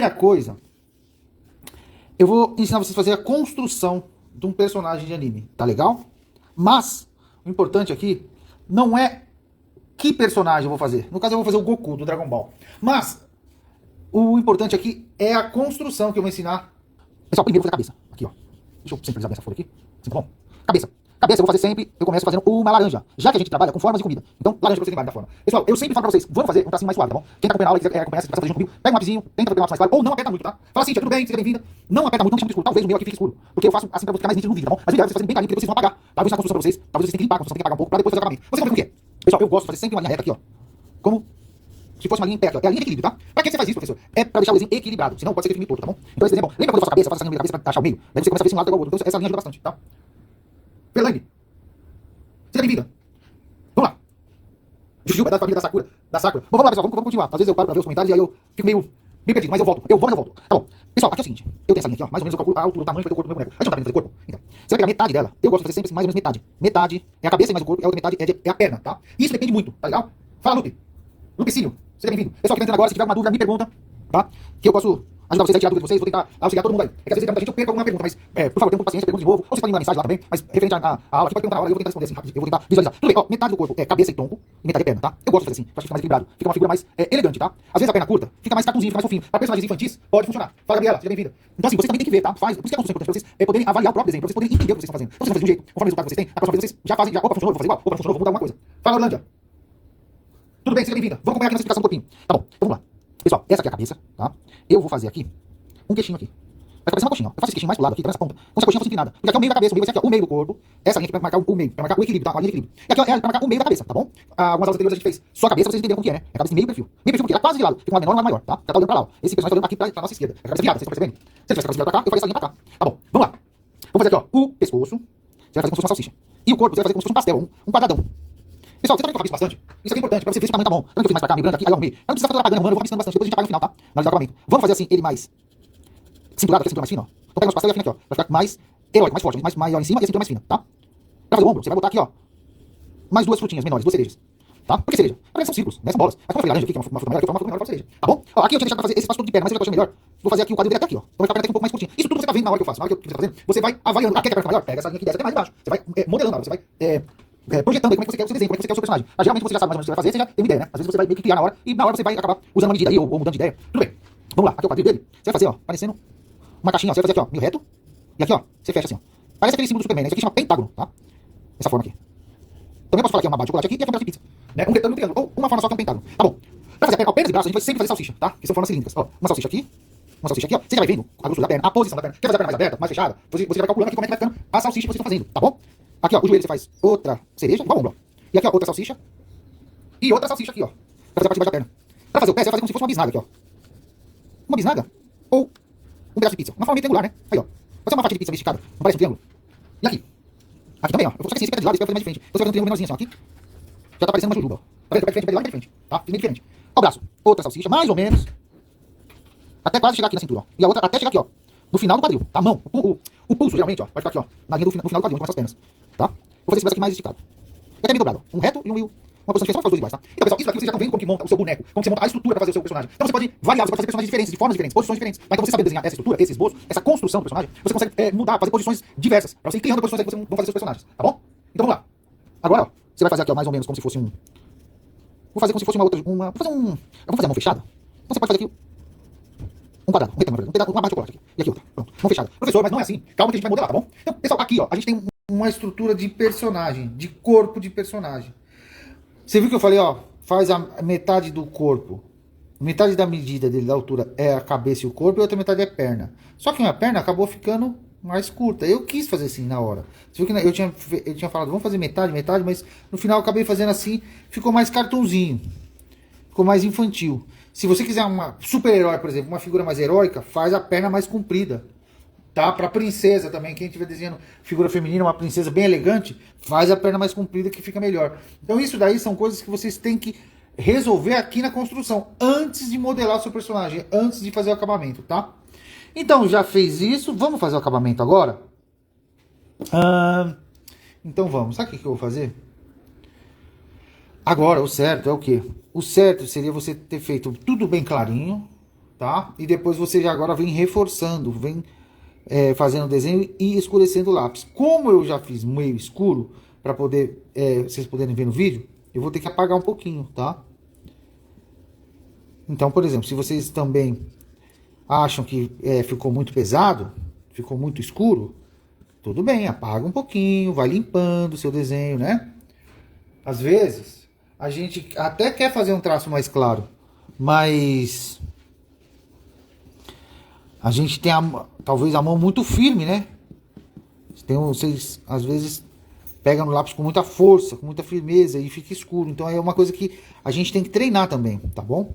Primeira coisa, eu vou ensinar vocês a fazer a construção de um personagem de anime, tá legal? Mas, o importante aqui não é que personagem eu vou fazer. No caso, eu vou fazer o Goku do Dragon Ball. Mas, o importante aqui é a construção que eu vou ensinar. Pessoal, primeiro eu vou fazer a cabeça. Aqui, ó. Deixa eu centralizar bem essa folha aqui. Assim, tá bom? Cabeça. Cabeça eu vou fazer sempre, eu começo fazendo uma laranja. Já que a gente trabalha com formas de comida. Então, laranja pra vocês lembrarem da forma. Pessoal, eu sempre falo pra vocês, vamos fazer um tracinho mais suave, tá bom? Quem tá acompanhando a aula e quiser acompanhar, se quiser fazer junto comigo, pega um lapisinho, tenta fazer um lápis mais claro, ou não aperta muito, tá? Fala assim, tia, tudo bem, seja bem-vinda. Não aperta muito, não deixa muito escuro. Talvez o meu aqui fique escuro. Porque eu faço assim pra ficar mais nítido no vídeo, tá bom? Mas o ideal é vocês fazerem bem carinho, porque vocês vão apagar. Tá? Eu vou ensinar a construção pra vocês. Talvez vocês tenham que limpar a construção, tem que apagar um pouco pra depois fazer o acabamento. Vocês vão ver o que é. Pessoal, eu gosto de fazer sempre uma linha reta aqui, ó. Como se fosse uma linha em pé, ó. É a linha de equilíbrio, tá? Pra que você faz isso, professor? É pra deixar o desenho equilibrado, senão pode ser que fique meio torto, tá bom? Então esse desenho é bom. Lembra quando eu faço a cabeça, eu faço essa linha da cabeça pra achar o meio? Daí você começa a ver se um lado é igual ao outro. Então essa linha ajuda bastante, tá? Verlaine, seja bem-vinda. Vamos lá. Juju é da família da Sakura. Bom, vamos lá, pessoal, vamos continuar. Às vezes eu paro pra ver os comentários e aí eu fico meio perdido, mas eu volto. Eu vou, mas eu volto. Tá bom. Pessoal, aqui é o seguinte. Eu tenho essa linha aqui, ó. Mais ou menos eu calculo a altura, o tamanho do corpo do meu boneco. A gente não tá vendo fazer corpo? Então, você vai pegar metade dela. Eu gosto de fazer sempre mais ou menos metade. Metade é a cabeça e mais o corpo, e a outra metade é a perna, tá? Isso depende muito, tá legal? Fala, Lupe. Lupicínio, seja bem-vindo. Pessoal que tá entrando agora, se tiver alguma dúvida, me pergunta, tá? Que eu posso ajudar vocês a tirar a dúvida de vocês, vou tentar auxiliar todo mundo aí. É que às vezes tem muita gente, eu perco alguma pergunta, mas, por favor, tenha um pouco de paciência, pergunta de novo, ou você pode mandar mensagem lá também, mas referente à aula, aqui pode perguntar na hora, eu vou tentar responder assim rapidinho, eu vou tentar visualizar. Tudo bem, ó, metade do corpo é cabeça e tronco, e metade é perna, tá? Eu gosto de fazer assim, acho que fica mais equilibrado, fica uma figura mais elegante, tá? Às vezes a perna curta, fica mais cartunzinho, fica mais fofinho. Para personagens infantis, pode funcionar. Fala, Gabriela, seja bem-vinda. então assim, vocês também têm que ver, tá? Por isso que a construção é importante pra vocês poderem avaliar o próprio desenho, pra vocês poderem entender o que vocês estão fazendo. Então vocês vão fazer de um jeito, conforme o resultado que vocês têm, a próxima vez vocês já fazem, opa, funcionou, vou fazer igual, opa, funcionou, vou mudar alguma coisa. Fala, Orlândia. Tudo bem, seja bem-vinda. Vamos acompanhar aqui na explicação do corpinho. Tá bom, então vamos lá. Pessoal, essa aqui é a cabeça, tá? Eu vou fazer aqui um queixinho aqui. Vai parecer uma coxinha, ó. Eu faço esse queixinho mais pro lado aqui, tá nessa ponta. Como se a coxinha fosse inclinada. Porque aqui é o meio da cabeça, o meio vai ser aqui, ó, o meio do corpo. Essa linha aqui vai marcar o meio, vai marcar o equilíbrio, tá? A linha de equilíbrio. E aqui, ó, é pra marcar o meio da cabeça, tá bom? Algumas aulas anteriores a gente fez só a cabeça, pra vocês entenderem como que é, né? É a cabeça de meio perfil. Meio perfil porque ela quase de lado. Fica um lado menor e um lado maior, tá? Já tá olhando pra lá, ó. Esse personagem tá olhando aqui pra nossa esquerda. É a cabeça virada, vocês estão percebendo? Se ele tivesse a cabeça virada pra cá, eu faria essa linha pra cá. Tá bom, vamos lá. Vamos fazer aqui, ó, o pescoço. Você vai fazer como se fosse uma salsicha. E o corpo, você vai fazer como se fosse um pastel, um quadradão. Pessoal, você também toca isso bastante? Isso aqui é importante, pra você ver se o tamanho tá bom. Tanto que eu fiz mais pra cá, migrando aqui, aí eu arrumei. Eu não precisa fazer apagando, eu vou ensinando bastante, depois a gente apaga no final, tá? Analisar o acabamento. Vamos fazer assim, ele mais cinturado, aqui a cintura mais fina, ó. Então pega o nosso pastel e afina aqui, ó. Vai ficar mais heróico, mais forte, mais maior em cima e a cintura mais fina, tá? Pra fazer o ombro, você vai botar aqui, ó, mais duas frutinhas menores, duas cerejas. Tá? Por que cereja? Porque são círculos, né? São bolas. Mas como eu falei laranja aqui, que é uma fruta maior, aqui eu uma fruta menor, eu faço cereja. Tá bom? Ó, aqui eu tinha deixado pra fazer esse passo todo de perna, mas eu já tô achando melhor. Vou fazer aqui o quadril dele até aqui, ó. Então vai ficar a perna aqui um pouco mais curtinha. Isso tudo você tá vendo na hora que eu faço. Na hora que você tá fazendo, você vai avaliando. Aqui é a perna maior, pega essa linha aqui e desce até mais embaixo. Você vai modelando, você vai projetando aí como é que você quer o seu desenho, como é que você quer o seu personagem. Mas geralmente você já sabe mais ou menos o que você vai fazer, você já tem uma ideia, né? Às vezes você vai meio que criar na hora e na hora você vai acabar usando uma medida aí ou mudando de ideia. Tudo bem. Vamos lá, aqui é o quadril dele. Você vai fazer, ó, parecendo uma caixinha, ó. Você vai fazer aqui, ó, meio reto. E aqui, ó, você fecha assim, ó. Parece aquele símbolo do Superman, né? Isso aqui chama pentágono, tá? Dessa forma aqui. Também posso falar que é uma barra de chocolate aqui e aqui é um pedaço de pizza. Né? Um retângulo e um triângulo. Ou uma forma só que é um pentágono. Tá bom. Pra fazer pernas e braços, a gente vai sempre fazer salsicha, tá? Que são formas cilíndricas. Ó, uma salsicha aqui, ó. Você já vai vendo a grossura da perna, a posição da perna. Quer fazer a perna mais aberta, mais fechada? Você já vai calculando aqui como é que vai ficando a salsicha que vocês estão fazendo, tá bom? Aqui, ó, o joelho você faz outra cereja, igual o ombro, ó. E aqui, ó, outra salsicha. E outra salsicha aqui, ó. Pra fazer a parte de baixo da perna. Pra fazer o pé, você vai fazer como se fosse uma bisnaga aqui, ó. Uma bisnaga ou um pedaço de pizza. Uma forma retangular, né? Aí, ó. Pode ser uma fatia de pizza esticada, não parece um triângulo. E aqui. Aqui também, ó. Eu vou só que assim, esse pé de lado, esse pé vai fazer mais diferente. Então você vai fazer um triângulo menorzinho assim, ó. Aqui. Já tá parecendo uma jujuba, ó. Tá vendo? O pé de frente, o pé de lá é diferente, tá? Fica meio diferente. Ó o braço. Outra salsicha, mais ou menos. Até quase chegar aqui na cintura, ó. E a outra até chegar aqui, ó. No final do quadril, tá? A mão. O pulso, geralmente, ó. Vai ficar aqui, ó. Na linha no final do quadril, onde começa as pernas. Tá? Vou fazer esse braço aqui mais esticado. E até meio dobrado, ó. Um reto e um meio. Uma posição diferente, só os dois iguais, tá? Então, pessoal, isso aqui vocês já estão vendo como que monta o seu boneco, como você monta a estrutura pra fazer o seu personagem. Então você pode variar, você pode fazer personagens diferentes, de formas diferentes, posições diferentes. Mas então você saber desenhar essa estrutura, esse esboço, essa construção do personagem, você consegue mudar, fazer posições diversas, pra você ir criando posições aí que vão fazer seus personagens, tá bom? Então vamos lá. Agora, ó, você vai fazer aqui, ó, mais ou menos como se fosse um. Vou fazer como se fosse uma outra. Vou fazer a mão fechada. Então você pode fazer aqui um quadrado, um retângulo, uma barra de chocolate aqui. E aqui outra. Pronto. Mão fechada. Professor, mas não é assim. Calma que a gente vai modelar, tá bom? Então, pessoal, aqui, ó, a gente tem uma estrutura de personagem, de corpo de personagem. Você viu que eu falei, ó, faz a metade do corpo. Metade da medida dele, da altura, é a cabeça e o corpo, e a outra metade é a perna. Só que minha perna acabou ficando mais curta. Eu quis fazer assim na hora. Você viu que eu tinha falado, vamos fazer metade, mas no final eu acabei fazendo assim, ficou mais cartunzinho. Ficou mais infantil. Se você quiser uma super-herói, por exemplo, uma figura mais heróica, faz a perna mais comprida. Tá? Pra princesa também, quem estiver desenhando figura feminina, uma princesa bem elegante, faz a perna mais comprida que fica melhor. Então isso daí são coisas que vocês têm que resolver aqui na construção, antes de modelar o seu personagem, antes de fazer o acabamento, tá? Então, já fez isso, vamos fazer o acabamento agora? Então vamos, sabe o que eu vou fazer? Agora, o certo é o quê? O certo seria você ter feito tudo bem clarinho, tá? E depois você já agora vem reforçando, vem fazendo o desenho e escurecendo o lápis. Como eu já fiz meio escuro, para poder vocês poderem ver no vídeo, eu vou ter que apagar um pouquinho, tá? Então, por exemplo, se vocês também acham que ficou muito pesado, ficou muito escuro, tudo bem, apaga um pouquinho, vai limpando o seu desenho, né? Às vezes, a gente até quer fazer um traço mais claro, mas a gente tem talvez a mão muito firme, né? Vocês às vezes pegam no lápis com muita força, com muita firmeza e fica escuro. Então é uma coisa que a gente tem que treinar também, tá bom?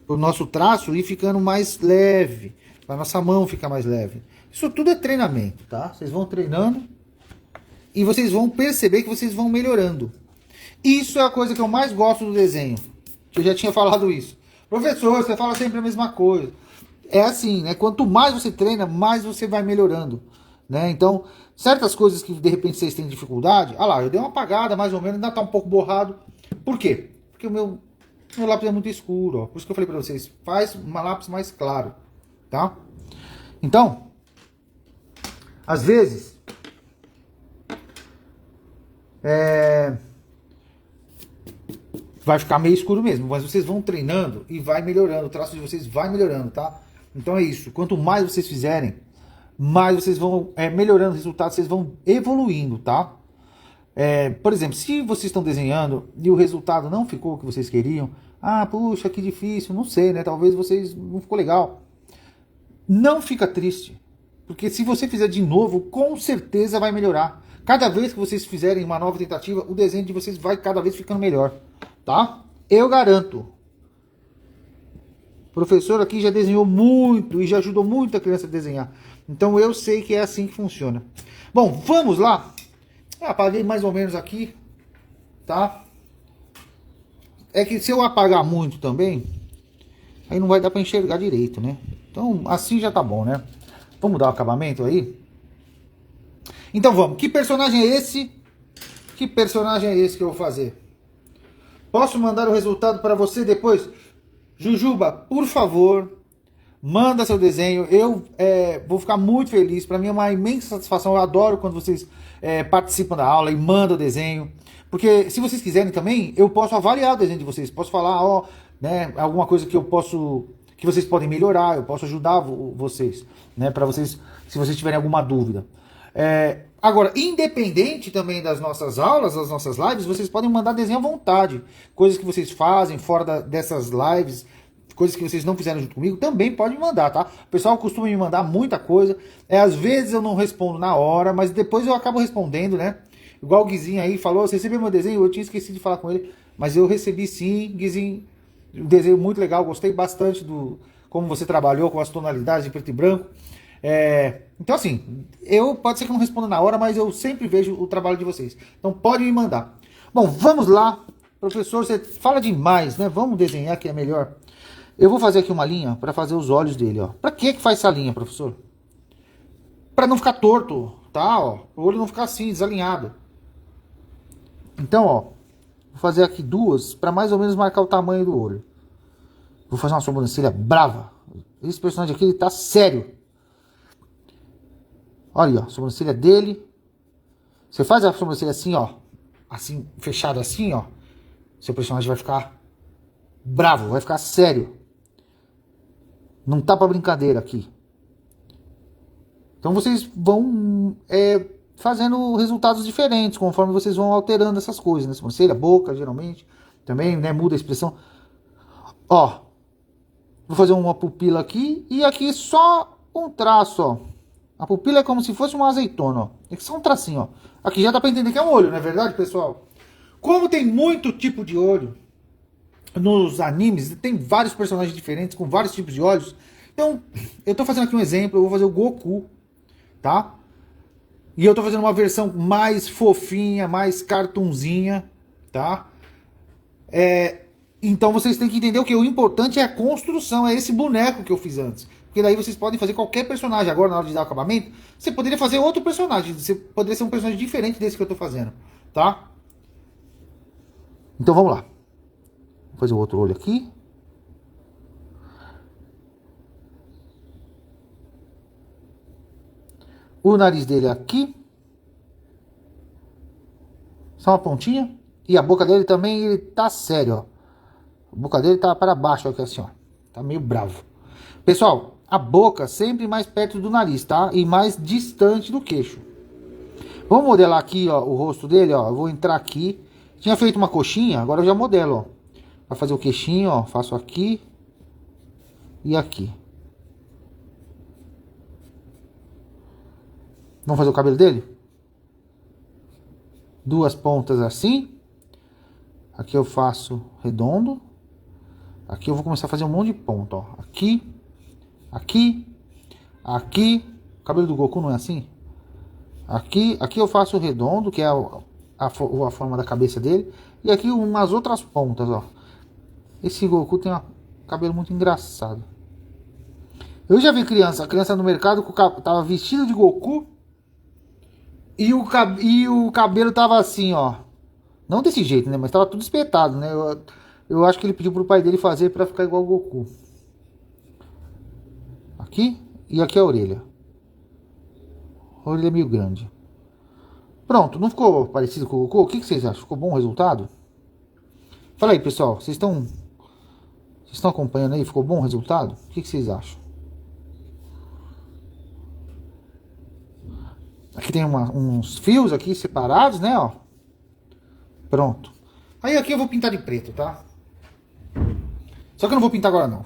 Para o nosso traço ir ficando mais leve, para nossa mão ficar mais leve. Isso tudo é treinamento, tá? Vocês vão treinando e vocês vão perceber que vocês vão melhorando. Isso é a coisa que eu mais gosto do desenho. Eu já tinha falado isso. Professor, você fala sempre a mesma coisa. É assim, né? Quanto mais você treina, mais você vai melhorando, né? Então, certas coisas que de repente vocês têm dificuldade, lá, eu dei uma apagada mais ou menos, ainda tá um pouco borrado. Por quê? Porque o meu lápis é muito escuro, ó. Por isso que eu falei pra vocês, faz um lápis mais claro, tá? Então, às vezes, vai ficar meio escuro mesmo, mas vocês vão treinando e vai melhorando, o traço de vocês vai melhorando, tá? Então é isso, quanto mais vocês fizerem, mais vocês vão melhorando os resultados, vocês vão evoluindo, tá? Por exemplo, se vocês estão desenhando e o resultado não ficou o que vocês queriam, puxa, que difícil, não sei, né? Talvez vocês não ficou legal. Não fica triste, porque se você fizer de novo, com certeza vai melhorar. Cada vez que vocês fizerem uma nova tentativa, o desenho de vocês vai cada vez ficando melhor, tá? Eu garanto. O professor aqui já desenhou muito e já ajudou muito a criança a desenhar. Então eu sei que é assim que funciona. Bom, vamos lá. Apaguei mais ou menos aqui, tá? É que se eu apagar muito também, aí não vai dar para enxergar direito, né? Então assim já tá bom, né? Vamos dar o acabamento aí? Então vamos. Que personagem é esse? Que personagem é esse que eu vou fazer? Posso mandar o resultado para você depois? Jujuba, por favor, manda seu desenho. Eu vou ficar muito feliz. Para mim é uma imensa satisfação. Eu adoro quando vocês participam da aula e mandam o desenho. Porque se vocês quiserem também, eu posso avaliar o desenho de vocês. Posso falar, né, alguma coisa que que vocês podem melhorar. Eu posso ajudar vocês, né, para vocês, se vocês tiverem alguma dúvida. Agora, independente também das nossas aulas, das nossas lives, vocês podem mandar desenho à vontade. Coisas que vocês fazem fora dessas lives, coisas que vocês não fizeram junto comigo, também pode mandar, tá? O pessoal costuma me mandar muita coisa. Às vezes eu não respondo na hora, mas depois eu acabo respondendo, né? Igual o Guizinho aí falou, você recebeu meu desenho? Eu tinha esquecido de falar com ele, mas eu recebi sim, Guizinho. Um desenho muito legal, gostei bastante do como você trabalhou com as tonalidades de preto e branco. Então assim, pode ser que eu não responda na hora, mas eu sempre vejo o trabalho de vocês. Então pode me mandar. Bom, vamos lá. Professor, você fala demais, né? Vamos desenhar que é melhor. Eu vou fazer aqui uma linha para fazer os olhos dele, ó. Pra que faz essa linha, professor? Para não ficar torto, tá? Ó, o olho não ficar assim, desalinhado. Então, ó, vou fazer aqui duas para mais ou menos marcar o tamanho do olho. Vou fazer uma sobrancelha brava. Esse personagem aqui, ele tá sério. Olha, ó, a sobrancelha dele. Você faz a sobrancelha assim, ó. Assim, fechado assim, ó. Seu personagem vai ficar bravo, vai ficar sério. Não tá pra brincadeira aqui. Então vocês vão fazendo resultados diferentes conforme vocês vão alterando essas coisas, né? Sobrancelha, boca, geralmente. Também, né? Muda a expressão. Ó. Vou fazer uma pupila aqui. E aqui só um traço, ó. A pupila é como se fosse uma azeitona, ó. É só um tracinho, ó. Aqui já dá pra entender que é um olho, não é verdade, pessoal? Como tem muito tipo de olho nos animes, tem vários personagens diferentes com vários tipos de olhos. Então, eu tô fazendo aqui um exemplo. Eu vou fazer o Goku, tá? E eu tô fazendo uma versão mais fofinha, mais cartunzinha, tá? Então vocês têm que entender o que o importante é a construção, é esse boneco que eu fiz antes. Porque daí vocês podem fazer qualquer personagem. Agora, na hora de dar o acabamento, você poderia fazer outro personagem. Você poderia ser um personagem diferente desse que eu tô fazendo, tá? Então vamos lá. Vou fazer o outro olho aqui. O nariz dele aqui. Só uma pontinha. E a boca dele também, ele tá sério, ó. A boca dele tá para baixo, aqui assim, ó. Tá meio bravo. Pessoal, a boca sempre mais perto do nariz, tá? E mais distante do queixo. Vamos modelar aqui, ó, o rosto dele, ó. Eu vou entrar aqui. Tinha feito uma coxinha, agora eu já modelo, ó. Pra fazer o queixinho, ó. Faço aqui e aqui. Vamos fazer o cabelo dele? Duas pontas assim. Aqui eu faço redondo. Aqui eu vou começar a fazer um monte de ponta, ó. Aqui, aqui, aqui. O cabelo do Goku não é assim? Aqui eu faço o redondo, que é a forma da cabeça dele. E aqui umas outras pontas, ó. Esse Goku tem um cabelo muito engraçado. Eu já vi a criança no mercado tava vestido de Goku. E o cabelo tava assim, ó. Não desse jeito, né? Mas tava tudo espetado, né? Eu acho que ele pediu pro pai dele fazer pra ficar igual o Goku. Aqui e aqui a orelha. A orelha é meio grande. Pronto, não ficou parecido com o Goku? O que vocês acham? Ficou bom o resultado? Fala aí, pessoal. Vocês estão acompanhando aí? Ficou bom o resultado? O que vocês acham? Aqui tem uns fios aqui separados, né? Ó. Pronto. Aí aqui eu vou pintar de preto, tá? Só que eu não vou pintar agora, não.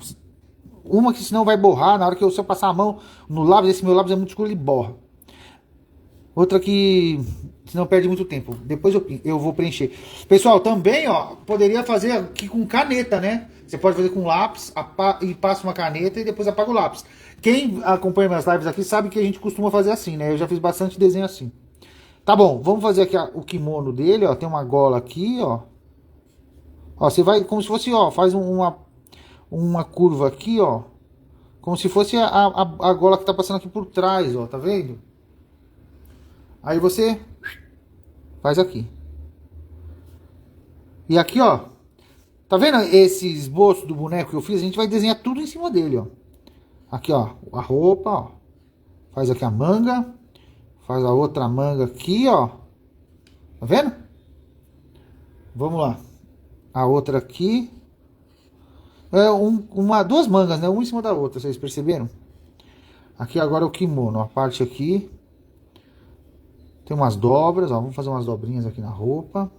Uma que senão vai borrar. Na hora que se eu passar a mão no lápis, esse meu lápis é muito escuro, ele borra. Outra que senão perde muito tempo. Depois eu vou preencher. Pessoal, também, ó, poderia fazer aqui com caneta, né? Você pode fazer com lápis e passa uma caneta e depois apaga o lápis. Quem acompanha minhas lives aqui sabe que a gente costuma fazer assim, né? Eu já fiz bastante desenho assim. Tá bom, vamos fazer aqui o kimono dele, ó. Tem uma gola aqui, ó. Ó, você vai como se fosse, ó, faz uma curva aqui, ó. Como se fosse a gola que tá passando aqui por trás, ó. Tá vendo? Aí você faz aqui. E aqui, ó. Tá vendo esse esboço do boneco que eu fiz? A gente vai desenhar tudo em cima dele, ó. Aqui, ó. A roupa, ó. Faz aqui a manga. Faz a outra manga aqui, ó. Tá vendo? Vamos lá. A outra aqui. É duas mangas, né? Uma em cima da outra, vocês perceberam? Aqui agora é o kimono, a parte aqui. Tem umas dobras, ó. Vamos fazer umas dobrinhas aqui na roupa.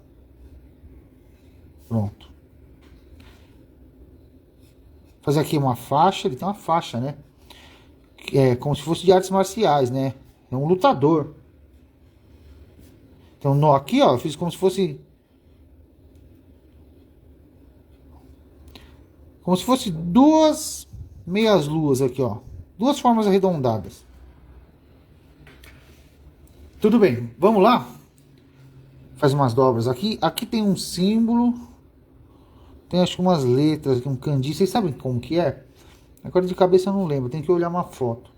Pronto. Fazer aqui uma faixa. Ele tem uma faixa, né? É como se fosse de artes marciais, né? É um lutador. Então, nó aqui, ó. Eu fiz como se fosse... Como se fosse duas meias luas aqui, ó. Duas formas arredondadas. Tudo bem, vamos lá? Faz umas dobras aqui. Aqui tem um símbolo. Tem acho que umas letras aqui, um kanji. Vocês sabem como que é? Agora de cabeça eu não lembro, tem que olhar uma foto.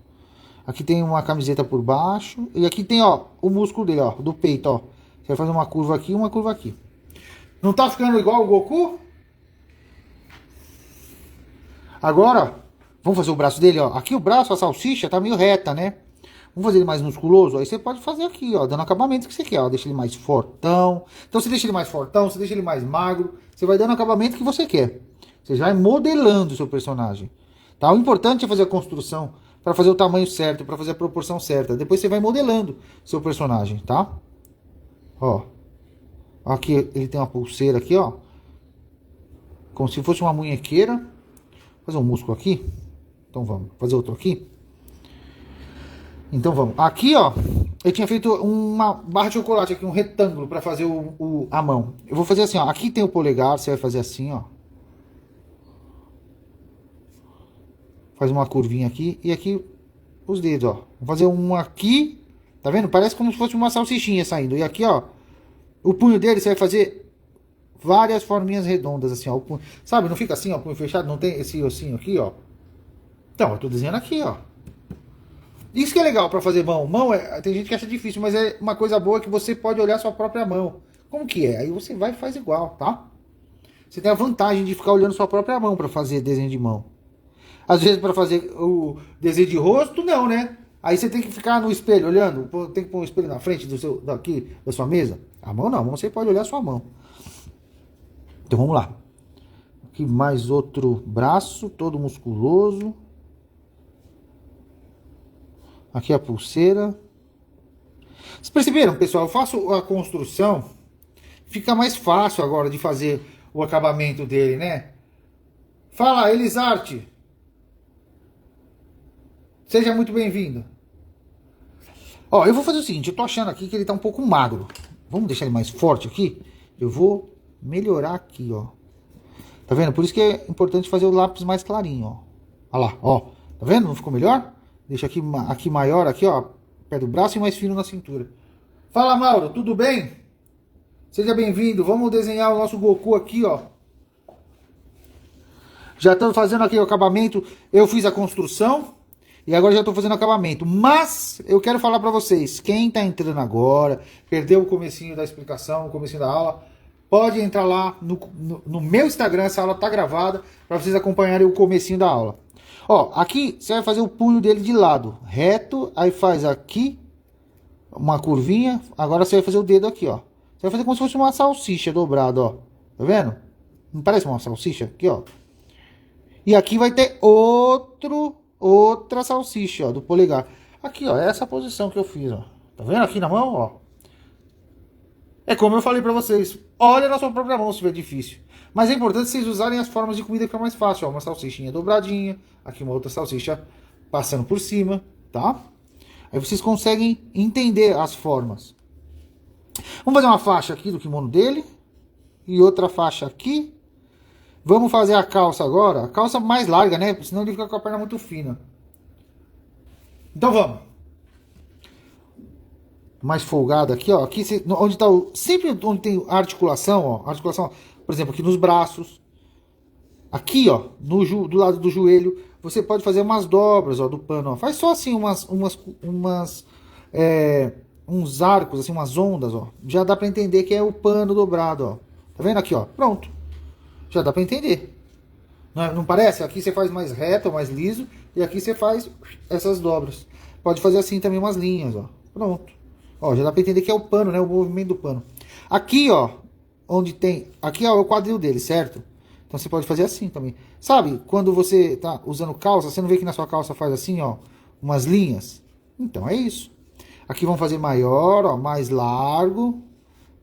Aqui tem uma camiseta por baixo. E aqui tem, ó, o músculo dele, ó, do peito, ó. Você vai fazer uma curva aqui e uma curva aqui. Não tá ficando igual o Goku? Agora, vamos fazer o braço dele, ó. Aqui o braço, a salsicha, tá meio reta, né? Vamos fazer ele mais musculoso? Aí você pode fazer aqui, ó, dando acabamento que você quer, ó. Deixa ele mais fortão. Então você deixa ele mais fortão, você deixa ele mais magro. Você vai dando acabamento que você quer. Você vai modelando o seu personagem. Tá? O importante é fazer a construção para fazer o tamanho certo, para fazer a proporção certa. Depois você vai modelando o seu personagem, tá? Ó. Aqui ele tem uma pulseira aqui, ó. Como se fosse uma munhequeira. Fazer um músculo aqui. Então vamos. Fazer outro aqui. Então vamos. Aqui, ó. Eu tinha feito uma barra de chocolate aqui, um retângulo para fazer a mão. Eu vou fazer assim, ó. Aqui tem o polegar, você vai fazer assim, ó. Faz uma curvinha aqui. E aqui os dedos, ó. Vou fazer um aqui. Tá vendo? Parece como se fosse uma salsichinha saindo. E aqui, ó. O punho dele você vai fazer várias forminhas redondas, assim, ó. Sabe, não fica assim, ó, punho fechado, não tem esse ossinho aqui, ó. Então, eu tô desenhando aqui, ó. Isso que é legal pra fazer mão. Mão, tem gente que acha difícil, mas é uma coisa boa que você pode olhar sua própria mão. Como que é? Aí você vai e faz igual, tá? Você tem a vantagem de ficar olhando sua própria mão pra fazer desenho de mão. Às vezes pra fazer o desenho de rosto, não, né? Aí você tem que ficar no espelho olhando, tem que pôr o espelho na frente daqui da sua mesa. A mão não, você pode olhar a sua mão. Então vamos lá. Aqui mais outro braço, todo musculoso. Aqui a pulseira. Vocês perceberam, pessoal? Eu faço a construção, fica mais fácil agora de fazer o acabamento dele, né? Fala, Elisarte. Seja muito bem-vindo. Ó, eu vou fazer o seguinte, eu tô achando aqui que ele tá um pouco magro. Vamos deixar ele mais forte aqui? Eu vou melhorar aqui, ó. Tá vendo? Por isso que é importante fazer o lápis mais clarinho, ó. Olha lá, ó. Tá vendo? Não ficou melhor? Deixa aqui maior, aqui, ó. Perto do braço e mais fino na cintura. Fala, Mauro, tudo bem? Seja bem-vindo. Vamos desenhar o nosso Goku aqui, ó. Já estamos fazendo aqui o acabamento. Eu fiz a construção e agora já estou fazendo o acabamento. Mas eu quero falar para vocês, quem está entrando agora, perdeu o comecinho da explicação, o comecinho da aula, pode entrar lá no meu Instagram, essa aula está gravada, para vocês acompanharem o comecinho da aula. Ó, aqui você vai fazer o punho dele de lado, reto, aí faz aqui uma curvinha, agora você vai fazer o dedo aqui, ó. Você vai fazer como se fosse uma salsicha dobrada, ó. Tá vendo? Não parece uma salsicha? Aqui, ó. E aqui vai ter outra salsicha, ó, do polegar. Aqui, ó, é essa posição que eu fiz, ó. Tá vendo aqui na mão, ó? É como eu falei pra vocês. Olha na sua própria mão se for difícil. Mas é importante vocês usarem as formas de comida que fica mais fácil, ó. Uma salsichinha dobradinha. Aqui uma outra salsicha passando por cima, tá? Aí vocês conseguem entender as formas. Vamos fazer uma faixa aqui do kimono dele. E outra faixa aqui. Vamos fazer a calça agora. A calça mais larga, né? Senão ele fica com a perna muito fina. Então vamos. Mais folgado aqui, ó. Aqui onde tá sempre onde tem a articulação, ó. A articulação, por exemplo, aqui nos braços. Aqui, ó. Do lado do joelho. Você pode fazer umas dobras, ó, do pano, ó. Faz só assim uns arcos, assim, umas ondas, ó. Já dá pra entender que é o pano dobrado, ó. Tá vendo aqui, ó? Pronto. Já dá pra entender. Não parece? Aqui você faz mais reto, mais liso. E aqui você faz essas dobras. Pode fazer assim também umas linhas, ó. Pronto. Ó, já dá pra entender que é o pano, né? O movimento do pano. Aqui, ó. Onde tem... Aqui, ó, é o quadril dele, certo? Então você pode fazer assim também. Sabe? Quando você tá usando calça, você não vê que na sua calça faz assim, ó. Umas linhas? Então é isso. Aqui vamos fazer maior, ó. Mais largo.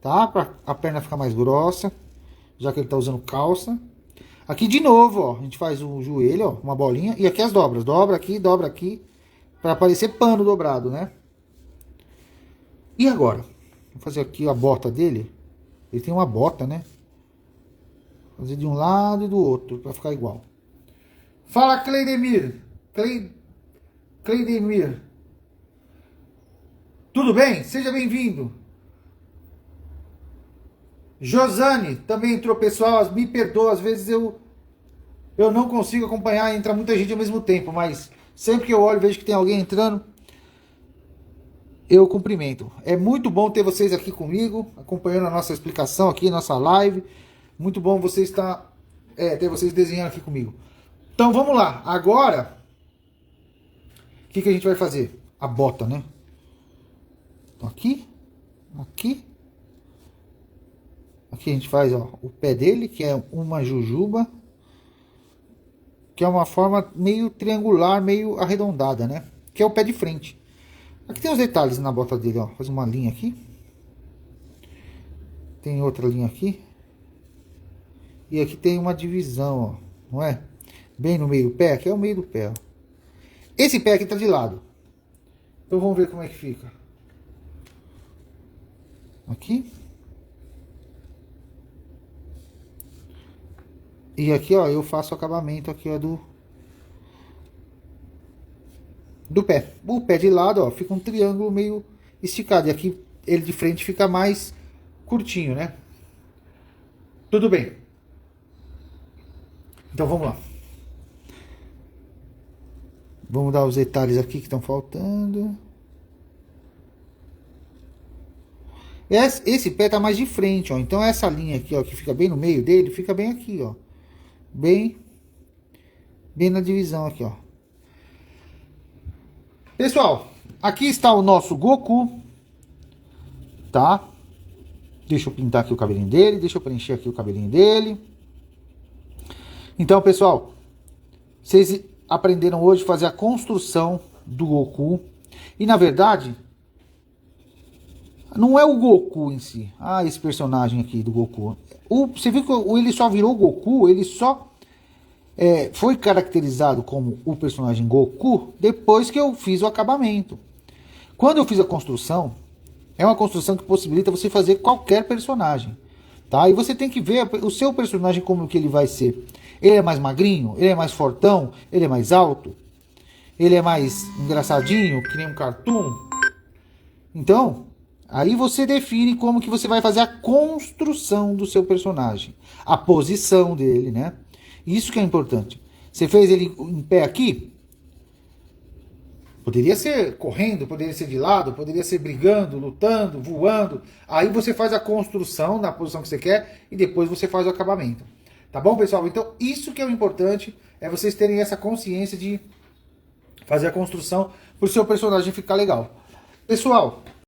Tá? Pra a perna ficar mais grossa. Já que ele tá usando calça. Aqui de novo, ó. A gente faz o joelho, ó. Uma bolinha. E aqui as dobras. Dobra aqui. Pra parecer pano dobrado, né? E agora? Vou fazer aqui a bota dele. Ele tem uma bota, né? Fazer de um lado e do outro. Pra ficar igual. Fala, Cleidemir. Cleidemir. Tudo bem? Seja bem-vindo. Josane também entrou, pessoal. Me perdoa, às vezes eu não consigo acompanhar, entra muita gente ao mesmo tempo, mas sempre que eu olho, vejo que tem alguém entrando, eu cumprimento. É muito bom ter vocês aqui comigo, acompanhando a nossa explicação aqui, nossa live. Muito bom ter vocês desenhando aqui comigo. Então vamos lá. Agora, o que a gente vai fazer? A bota, né? Então aqui. Aqui a gente faz, ó, o pé dele, que é uma jujuba. Que é uma forma meio triangular, meio arredondada, né? Que é o pé de frente. Aqui tem os detalhes na bota dele, ó. Faz uma linha aqui. Tem outra linha aqui. E aqui tem uma divisão, ó. Não é? Bem no meio do pé. Aqui é o meio do pé, ó. Esse pé aqui tá de lado. Então vamos ver como é que fica. Aqui. E aqui, ó, eu faço o acabamento aqui, ó, do pé. O pé de lado, ó, fica um triângulo meio esticado. E aqui, ele de frente fica mais curtinho, né? Tudo bem. Então, vamos lá. Vamos dar os detalhes aqui que estão faltando. Esse pé tá mais de frente, ó. Então, essa linha aqui, ó, que fica bem no meio dele, fica bem aqui, ó. Bem na divisão aqui, ó. Pessoal, aqui está o nosso Goku, tá? Deixa eu pintar aqui o cabelinho dele, deixa eu preencher aqui o cabelinho dele. Então, pessoal, vocês aprenderam hoje a fazer a construção do Goku. E, na verdade, não é o Goku em si. Ah, esse personagem aqui do Goku. Você viu que ele só virou Goku, ele só foi caracterizado como o personagem Goku depois que eu fiz o acabamento. Quando eu fiz a construção, é uma construção que possibilita você fazer qualquer personagem. Tá? E você tem que ver o seu personagem como que ele vai ser. Ele é mais magrinho? Ele é mais fortão? Ele é mais alto? Ele é mais engraçadinho, que nem um cartoon? Então, aí você define como que você vai fazer a construção do seu personagem. A posição dele, né? Isso que é importante. Você fez ele em pé aqui? Poderia ser correndo, poderia ser de lado, poderia ser brigando, lutando, voando. Aí você faz a construção na posição que você quer e depois você faz o acabamento. Tá bom, pessoal? Então, isso que é o importante, é vocês terem essa consciência de fazer a construção para o seu personagem ficar legal. Pessoal,